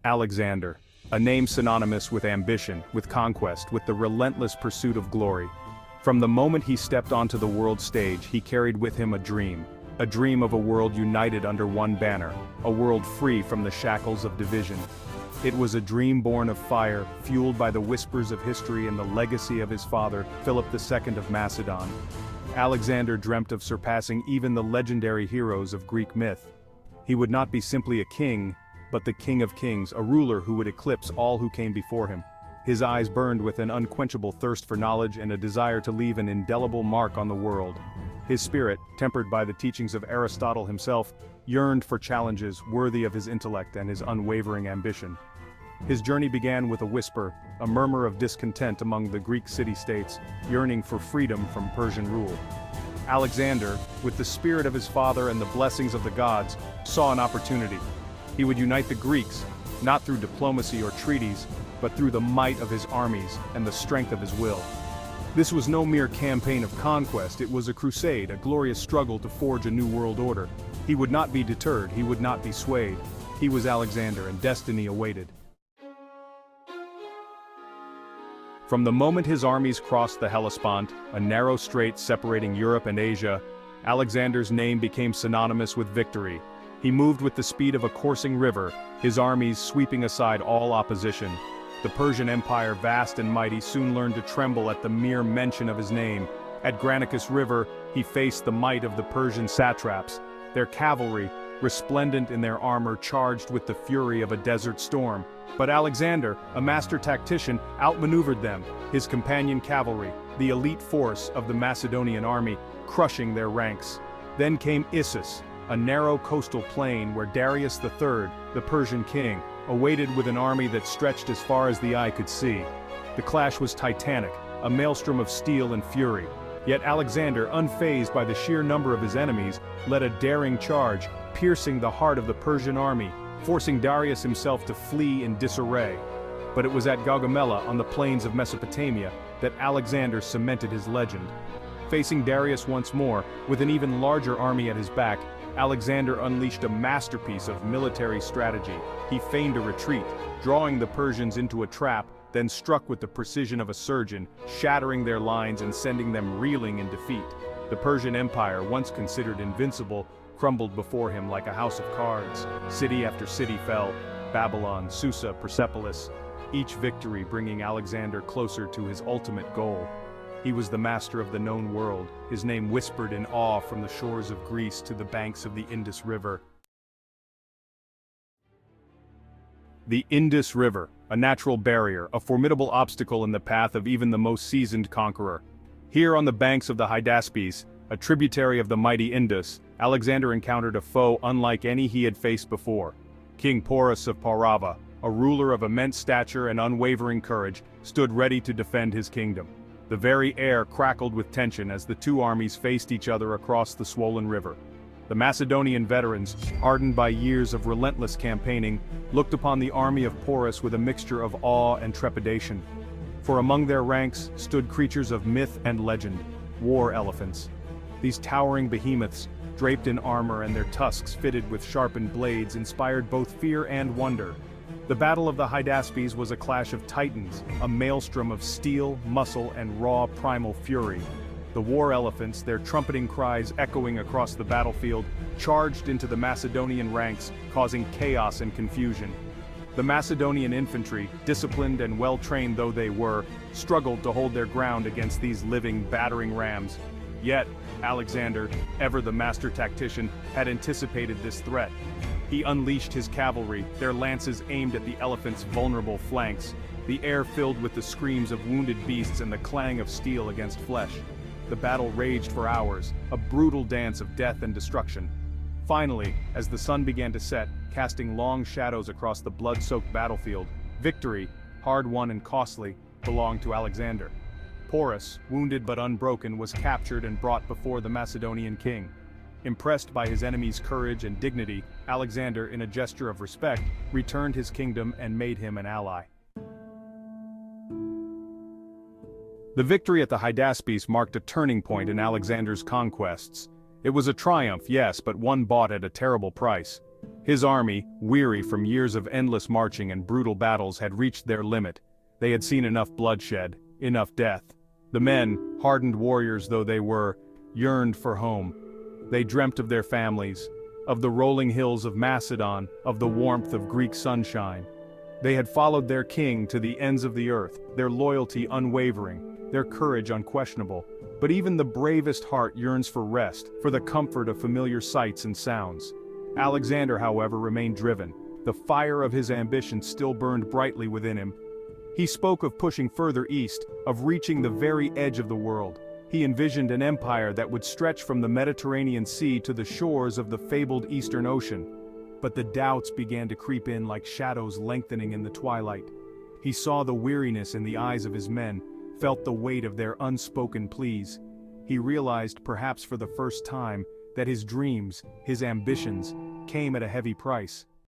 Alexander, a name synonymous with ambition, with conquest, with the relentless pursuit of glory. From the moment he stepped onto the world stage, he carried with him a dream of a world united under one banner, a world free from the shackles of division. It was a dream born of fire, fueled by the whispers of history and the legacy of his father, Philip II of Macedon. Alexander dreamt of surpassing even the legendary heroes of Greek myth. He would not be simply a king, but the King of Kings, a ruler who would eclipse all who came before him. His eyes burned with an unquenchable thirst for knowledge and a desire to leave an indelible mark on the world. His spirit, tempered by the teachings of Aristotle himself, yearned for challenges worthy of his intellect and his unwavering ambition. His journey began with a whisper, a murmur of discontent among the Greek city-states, yearning for freedom from Persian rule. Alexander, with the spirit of his father and the blessings of the gods, saw an opportunity. He would unite the Greeks, not through diplomacy or treaties, but through the might of his armies and the strength of his will. This was no mere campaign of conquest, it was a crusade, a glorious struggle to forge a new world order. He would not be deterred, he would not be swayed. He was Alexander, and destiny awaited. From the moment his armies crossed the Hellespont, a narrow strait separating Europe and Asia, Alexander's name became synonymous with victory. He moved with the speed of a coursing river, his armies sweeping aside all opposition. The Persian Empire, vast and mighty, soon learned to tremble at the mere mention of his name. At Granicus River, he faced the might of the Persian satraps. Their cavalry, resplendent in their armor, charged with the fury of a desert storm. But Alexander, a master tactician, outmaneuvered them, his companion cavalry, the elite force of the Macedonian army, crushing their ranks. Then came Issus, a narrow coastal plain where Darius III, the Persian king, awaited with an army that stretched as far as the eye could see. The clash was titanic, a maelstrom of steel and fury. Yet Alexander, unfazed by the sheer number of his enemies, led a daring charge, piercing the heart of the Persian army, forcing Darius himself to flee in disarray. But it was at Gaugamela on the plains of Mesopotamia that Alexander cemented his legend. Facing Darius once more, with an even larger army at his back, Alexander unleashed a masterpiece of military strategy. He feigned a retreat, drawing the Persians into a trap, then struck with the precision of a surgeon, shattering their lines and sending them reeling in defeat. The Persian Empire, once considered invincible, crumbled before him like a house of cards. City after city fell: Babylon, Susa, Persepolis, each victory bringing Alexander closer to his ultimate goal. He was the master of the known world, his name whispered in awe from the shores of Greece to the banks of the Indus River. The Indus River, a natural barrier, a formidable obstacle in the path of even the most seasoned conqueror. Here on the banks of the Hydaspes, a tributary of the mighty Indus, Alexander encountered a foe unlike any he had faced before. King Porus of Parava, a ruler of immense stature and unwavering courage, stood ready to defend his kingdom. The very air crackled with tension as the two armies faced each other across the swollen river. The Macedonian veterans, hardened by years of relentless campaigning, looked upon the army of Porus with a mixture of awe and trepidation. For among their ranks stood creatures of myth and legend, war elephants. These towering behemoths, draped in armor and their tusks fitted with sharpened blades, inspired both fear and wonder. The Battle of the Hydaspes was a clash of titans, a maelstrom of steel, muscle, and raw primal fury. The war elephants, their trumpeting cries echoing across the battlefield, charged into the Macedonian ranks, causing chaos and confusion. The Macedonian infantry, disciplined and well-trained though they were, struggled to hold their ground against these living, battering rams. Yet, Alexander, ever the master tactician, had anticipated this threat. He unleashed his cavalry, their lances aimed at the elephants' vulnerable flanks, the air filled with the screams of wounded beasts and the clang of steel against flesh. The battle raged for hours, a brutal dance of death and destruction. Finally, as the sun began to set, casting long shadows across the blood-soaked battlefield, victory, hard-won and costly, belonged to Alexander. Porus, wounded but unbroken, was captured and brought before the Macedonian king. Impressed by his enemy's courage and dignity, Alexander, in a gesture of respect, returned his kingdom and made him an ally. The victory at the Hydaspes marked a turning point in Alexander's conquests. It was a triumph, yes, but one bought at a terrible price. His army, weary from years of endless marching and brutal battles, had reached their limit. They had seen enough bloodshed, enough death. The men, hardened warriors though they were, yearned for home. They dreamt of their families, of the rolling hills of Macedon, of the warmth of Greek sunshine. They had followed their king to the ends of the earth, their loyalty unwavering, their courage unquestionable. But even the bravest heart yearns for rest, for the comfort of familiar sights and sounds. Alexander, however, remained driven. The fire of his ambition still burned brightly within him. He spoke of pushing further east, of reaching the very edge of the world. He envisioned an empire that would stretch from the Mediterranean Sea to the shores of the fabled Eastern Ocean. But the doubts began to creep in like shadows lengthening in the twilight. He saw the weariness in the eyes of his men, felt the weight of their unspoken pleas. He realized, perhaps for the first time, that his dreams, his ambitions, came at a heavy price.